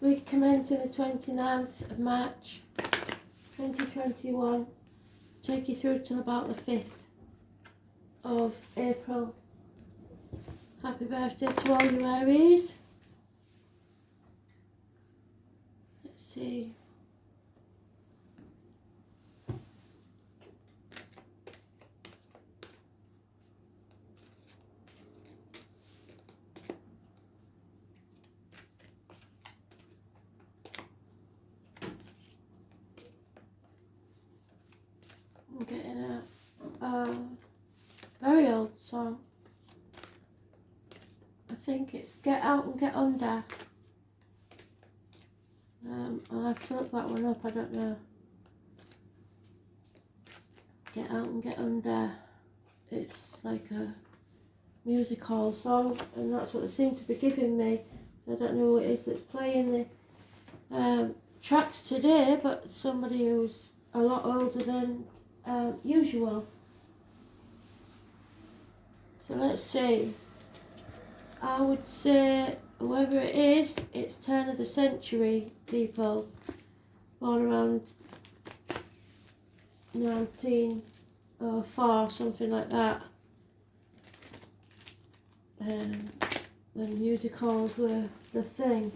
Week commencing the 29th of March 2021. Take you through till about the 5th of April. Happy birthday to all you Aries. Let's see. I'm getting a very old song. I think it's Get Out and Get Under. I'll have to look that one up, I don't know. Get Out and Get Under. It's like a music hall song, and that's what they seem to be giving me. So I don't know who it is that's playing the tracks today, but somebody who's a lot older than usual. So let's see. I would say whoever it is, it's turn of the century people, born around 1904, something like that. When music halls were the thing.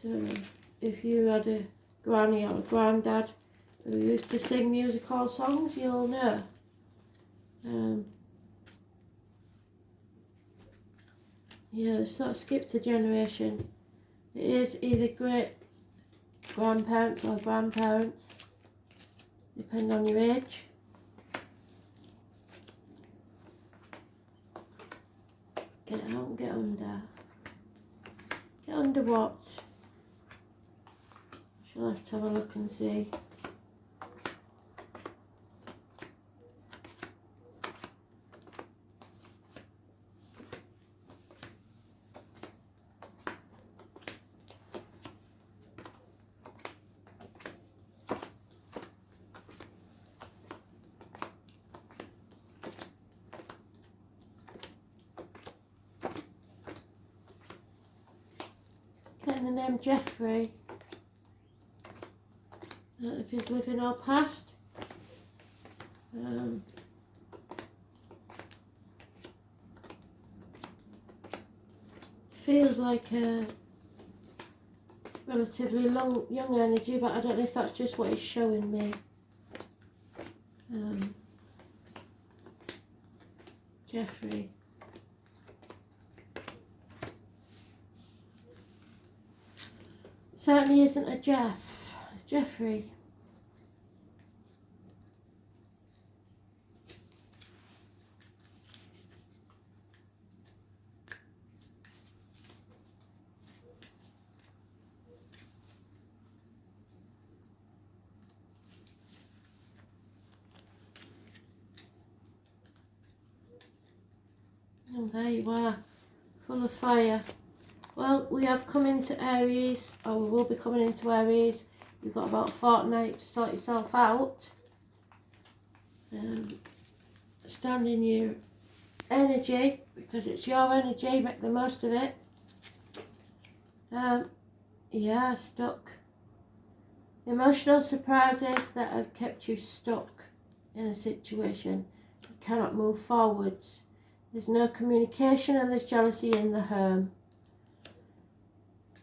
So if you had a granny or a granddad who used to sing music hall songs, you'll know. Yeah, they sort of skipped a generation. It is either great grandparents or grandparents, depending on your age. Get out and get under. Get under what? Shall have to have a look and see. Getting the name Jeffrey. I don't know if he's living or past. Feels like a relatively young energy, but I don't know if that's just what it's showing me. Jeffrey. Certainly isn't a Jeff. It's Jeffrey. And there you are, full of fire. Well, we have come into Aries, or we will be coming into Aries. You've got about a fortnight to sort yourself out. Stand in your energy, because it's your energy, make the most of it. Yeah, stuck. Emotional surprises that have kept you stuck in a situation. You cannot move forwards. There's no communication and there's jealousy in the home.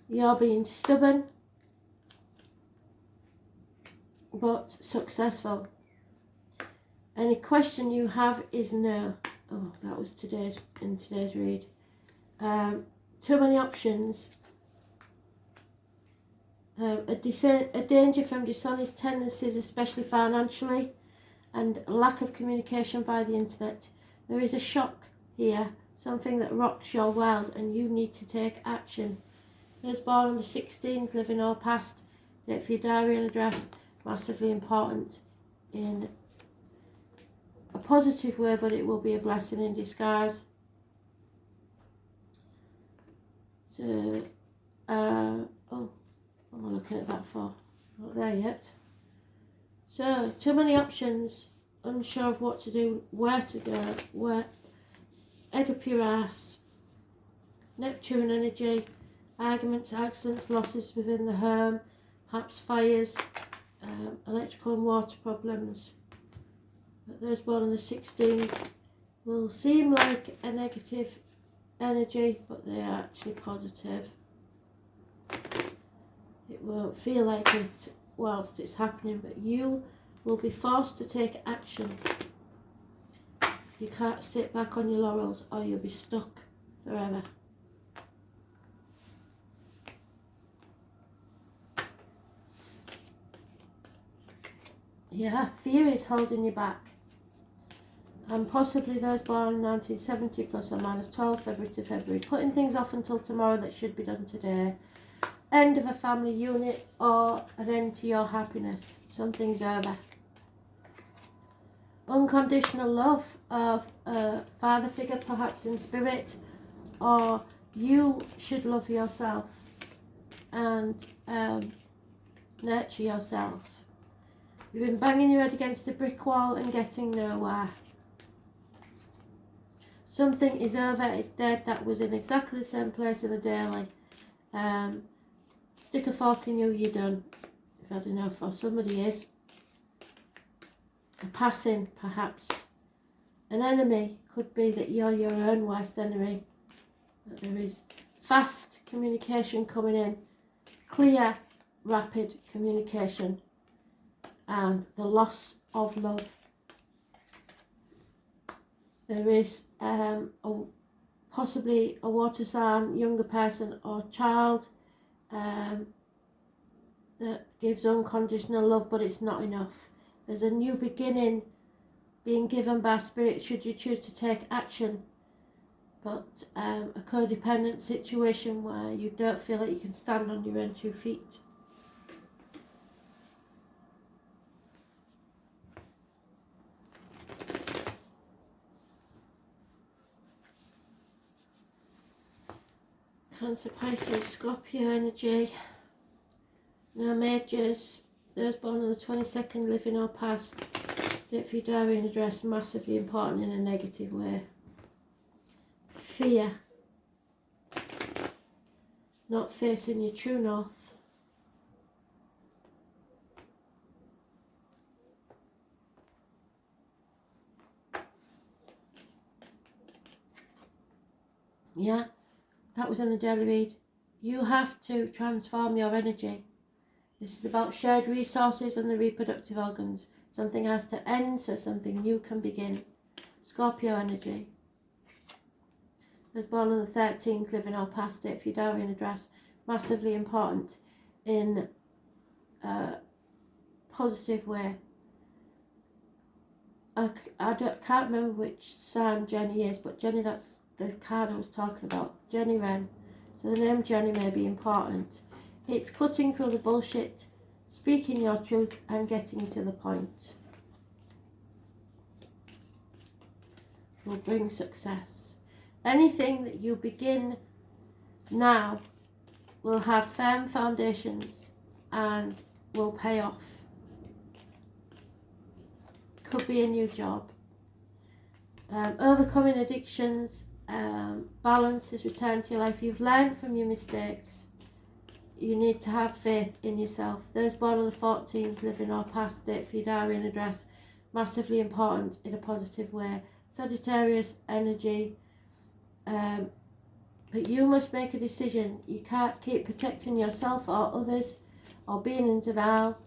You're being stubborn but successful. Any question you have is no. Oh, that was in today's read. Too many options. A danger from dishonest tendencies, especially financially, and lack of communication via the internet. There is a shock here, something that rocks your world, and you need to take action. Those born on the 16th, living or past, date for your diary and address, massively important in a positive way, but it will be a blessing in disguise. So, oh, what am I looking at that for? Not there yet. So, too many options, unsure of what to do, where to go, head up your ass. Neptune energy, arguments, accidents, losses within the home, perhaps fires, electrical and water problems. But those born on the 16th will seem like a negative energy, but they are actually positive. It won't feel like it whilst it's happening, but you will be forced to take action. You can't sit back on your laurels or you'll be stuck forever. Yeah, fear is holding you back. And possibly those born in 1970 plus or minus 12 February to February, putting things off until tomorrow that should be done today. End of a family unit or an end to your happiness. Something's over. Unconditional love of a father figure, perhaps in spirit, or you should love yourself and nurture yourself. You've been banging your head against a brick wall and getting nowhere. Something is over, it's dead, that was in exactly the same place in the daily. Stick a fork in you, you're done. You've had enough, or somebody is. A passing, perhaps. An enemy could be that you're your own worst enemy. But there is fast communication coming in, clear, rapid communication, and the loss of love. There is possibly a water sign, younger person or child that gives unconditional love, but it's not enough. There's a new beginning being given by spirit should you choose to take action, but a codependent situation where you don't feel that you can stand on your own 2 feet. Cancer, Pisces, Scorpio energy. No majors. Those born on the 22nd, living or past. Date for your diary and address, massively important in a negative way. Fear. Not facing your true north. Yeah, that was in the daily read. You have to transform your energy. This is about shared resources and the reproductive organs. Something has to end so something new can begin. Scorpio energy. Was born on the 13th, living or past, date for your diary and address. Massively important in a positive way. I can't remember which sign Jenny is, but Jenny, that's the card I was talking about. Jenny Wren. So the name Jenny may be important. It's cutting through the bullshit, speaking your truth and getting to the point. Will bring success. Anything that you begin now will have firm foundations and will pay off. Could be a new job. Overcoming addictions, balance is returned to your life. You've learned from your mistakes. You need to have faith in yourself. Those born on the 14th, living or past, date for your diary and address, massively important in a positive way. Sagittarius energy. But you must make a decision. You can't keep protecting yourself or others or being in denial.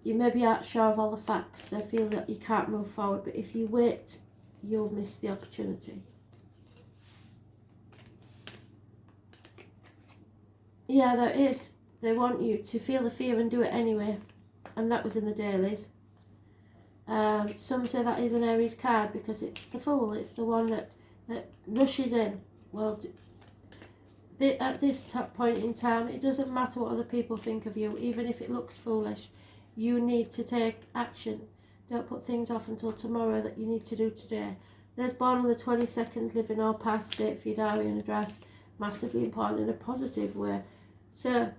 You maybe aren't sure of all the facts, so feel that you can't move forward, but if you wait, you'll miss the opportunity. Yeah, there is. They want you to feel the fear and do it anyway, and that was in the dailies. Some say that is an Aries card because it's the Fool. It's the one that rushes in. Well, at this point in time, it doesn't matter what other people think of you, even if it looks foolish. You need to take action. Don't put things off until tomorrow that you need to do today. Those born on the 22nd, living or past, date for your diary and address, massively important in a positive way. So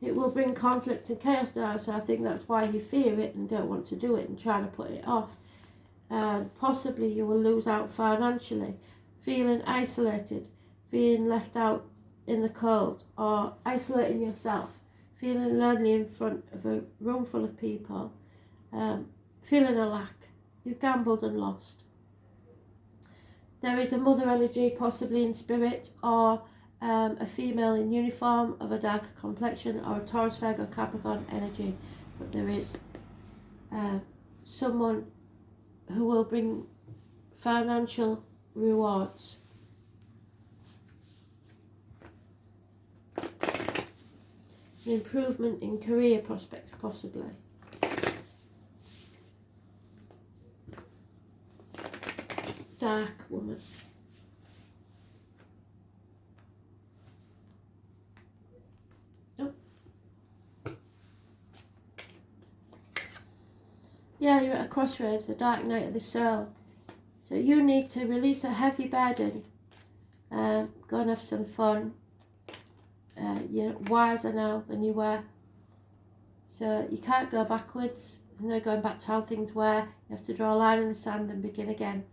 it will bring conflict and chaos down, so I think that's why you fear it and don't want to do it and try to put it off. And possibly you will lose out financially, feeling isolated, feeling left out in the cold, or isolating yourself, feeling lonely in front of a room full of people, feeling a lack. You've gambled and lost. There is a mother energy, possibly in spirit, or a female in uniform of a darker complexion, or a Taurus, Virgo, Capricorn energy. But there is someone who will bring financial rewards. An improvement in career prospects, possibly. Dark woman. Oh. Yeah, you're at a crossroads, the dark night of the soul. So you need to release a heavy burden. Go and have some fun. You're wiser now than you were. So you can't go backwards. There's no going back to how things were. You have to draw a line in the sand and begin again.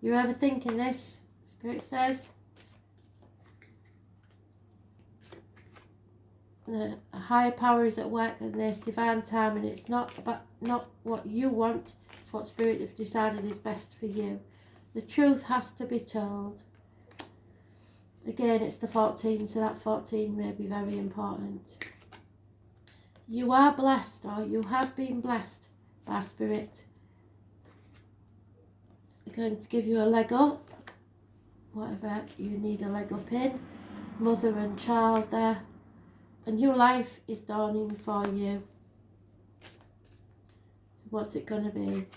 You're overthinking this, Spirit says. A higher power is at work in this divine time, and it's not what you want, it's what Spirit have decided is best for you. The truth has to be told. Again, it's the 14, so that 14 may be very important. You are blessed, or you have been blessed by Spirit. They're going to give you a leg up, whatever you need a leg up in. Mother and child there. A new life is dawning for you. So what's it going to be?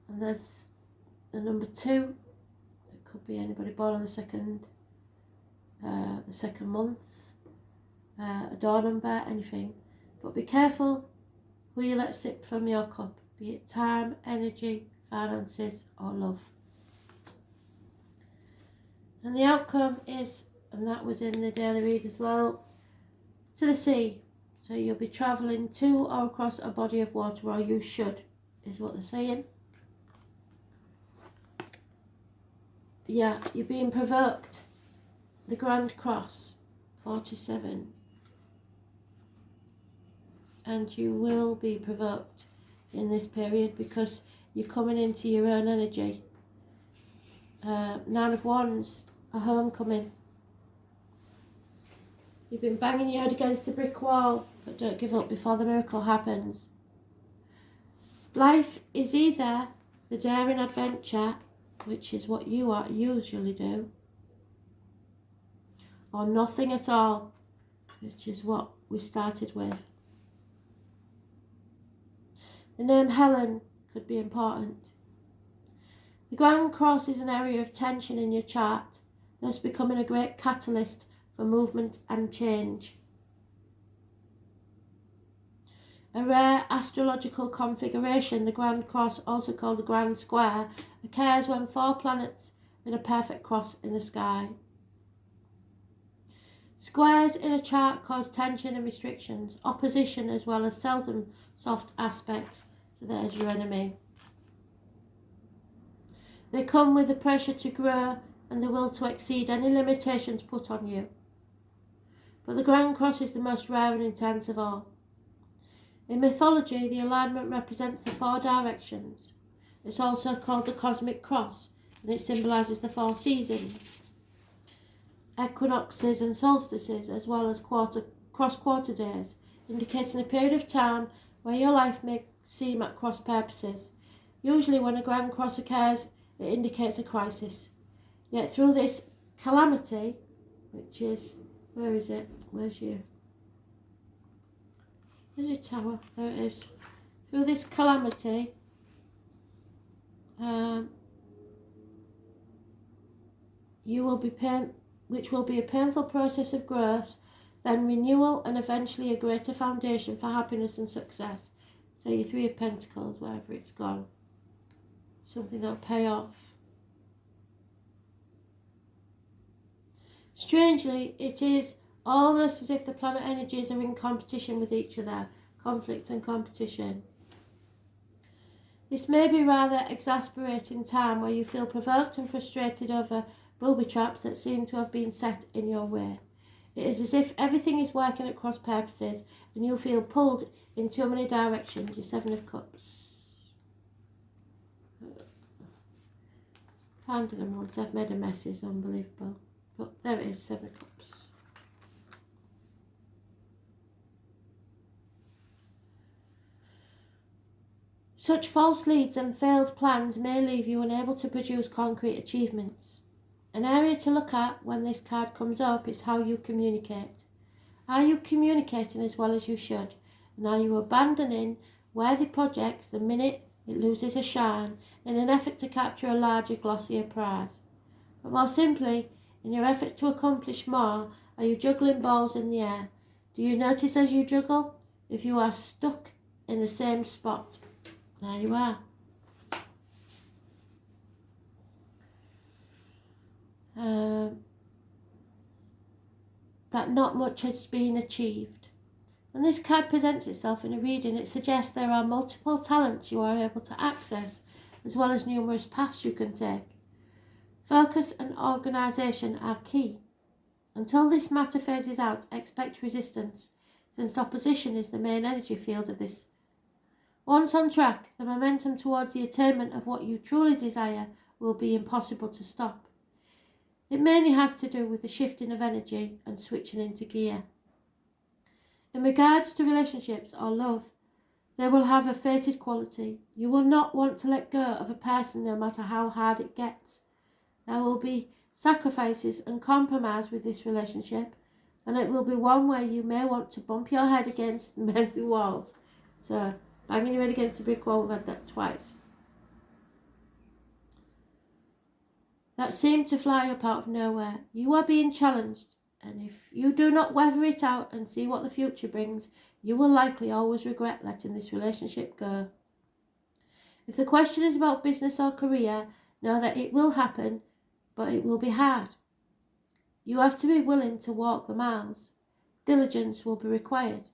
And there's the number 2. It could be anybody born on the second month, a door number, anything. But be careful who you let sip from your cup, be it time, energy, finances, or love. And the outcome is, and that was in the daily read as well, to the sea. So you'll be travelling to or across a body of water, or you should, is what they're saying. Yeah, you're being provoked. The Grand Cross, 47. And you will be provoked in this period because you're coming into your own energy. 9 of Wands, a homecoming. You've been banging your head against a brick wall, but don't give up before the miracle happens. Life is either the daring adventure, which is what you usually do, or nothing at all, which is what we started with. The name Helen could be important. The Grand Cross is an area of tension in your chart, thus becoming a great catalyst for movement and change. A rare astrological configuration, the Grand Cross, also called the Grand Square, occurs when 4 planets are in a perfect cross in the sky. Squares in a chart cause tension and restrictions, opposition, as well as seldom soft aspects. So there's your enemy. They come with the pressure to grow and the will to exceed any limitations put on you. But the Grand Cross is the most rare and intense of all. In mythology, the alignment represents the 4 directions. It's also called the Cosmic Cross, and it symbolises the 4 seasons, equinoxes and solstices, as well as cross-quarter days, indicating a period of time where your life may seem at cross purposes. Usually when a Grand Cross occurs, it indicates a crisis. Yet through this calamity, which is, where is it? Where's your tower? There it is. Through this calamity, you will be which will be a painful process of growth, then renewal, and eventually a greater foundation for happiness and success. So your 3 of Pentacles, wherever it's gone. Something that'll pay off. Strangely, it is almost as if the planet energies are in competition with each other. Conflict and competition. This may be rather exasperating time where you feel provoked and frustrated over booby traps that seem to have been set in your way. It is as if everything is working at cross purposes and you feel pulled in too many directions. Your Seven of Cups. Finding them once I've made a mess is unbelievable. But there it is, Seven of Cups. Such false leads and failed plans may leave you unable to produce concrete achievements. An area to look at when this card comes up is how you communicate. Are you communicating as well as you should? And are you abandoning worthy projects the minute it loses a shine in an effort to capture a larger, glossier prize? But more simply, in your efforts to accomplish more, are you juggling balls in the air? Do you notice as you juggle if you are stuck in the same spot? There you are. That not much has been achieved. When this card presents itself in a reading, it suggests there are multiple talents you are able to access, as well as numerous paths you can take. Focus and organisation are key. Until this matter phases out, expect resistance, since opposition is the main energy field of this. Once on track, the momentum towards the attainment of what you truly desire will be impossible to stop. It mainly has to do with the shifting of energy and switching into gear. In regards to relationships or love, they will have a fated quality. You will not want to let go of a person no matter how hard it gets. There will be sacrifices and compromise with this relationship, and it will be one where you may want to bump your head against many walls. So, banging your head against a brick wall, we've had that twice. That seem to fly up out of nowhere. You are being challenged, and if you do not weather it out and see what the future brings, you will likely always regret letting this relationship go. If the question is about business or career, know that it will happen, but it will be hard. You have to be willing to walk the miles. Diligence will be required.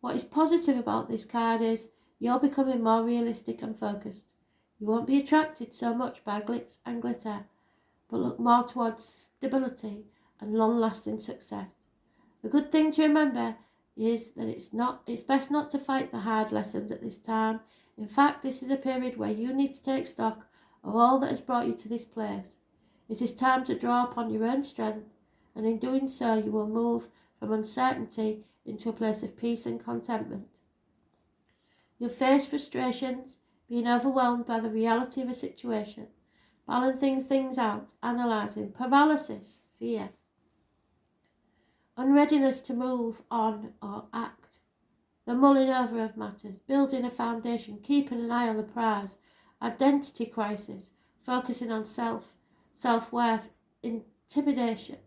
What is positive about this card is you're becoming more realistic and focused. You won't be attracted so much by glitz and glitter, but look more towards stability and long-lasting success. The good thing to remember is that it's best not to fight the hard lessons at this time. In fact, this is a period where you need to take stock of all that has brought you to this place. It is time to draw upon your own strength, and in doing so you will move from uncertainty into a place of peace and contentment. You'll face frustrations, being overwhelmed by the reality of a situation, balancing things out, analysing, paralysis, fear, unreadiness to move on or act, the mulling over of matters, building a foundation, keeping an eye on the prize, identity crisis, focusing on self-worth, initiation,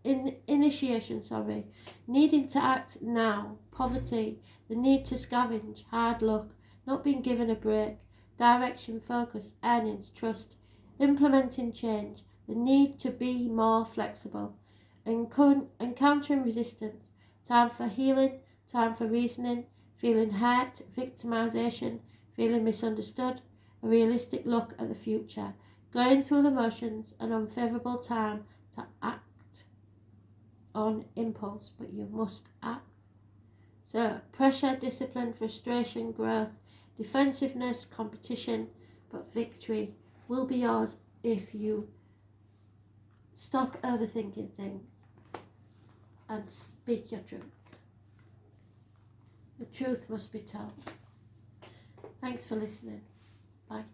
needing to act now, poverty, the need to scavenge, hard luck, not being given a break, direction, focus, earnings, trust, implementing change, the need to be more flexible, encountering resistance, time for healing, time for reasoning, feeling hurt, victimization, feeling misunderstood, a realistic look at the future, going through the motions, an unfavorable time to act on impulse, but you must act. So, pressure, discipline, frustration, growth, defensiveness, competition, but victory will be yours if you stop overthinking things and speak your truth. The truth must be told. Thanks for listening. Bye.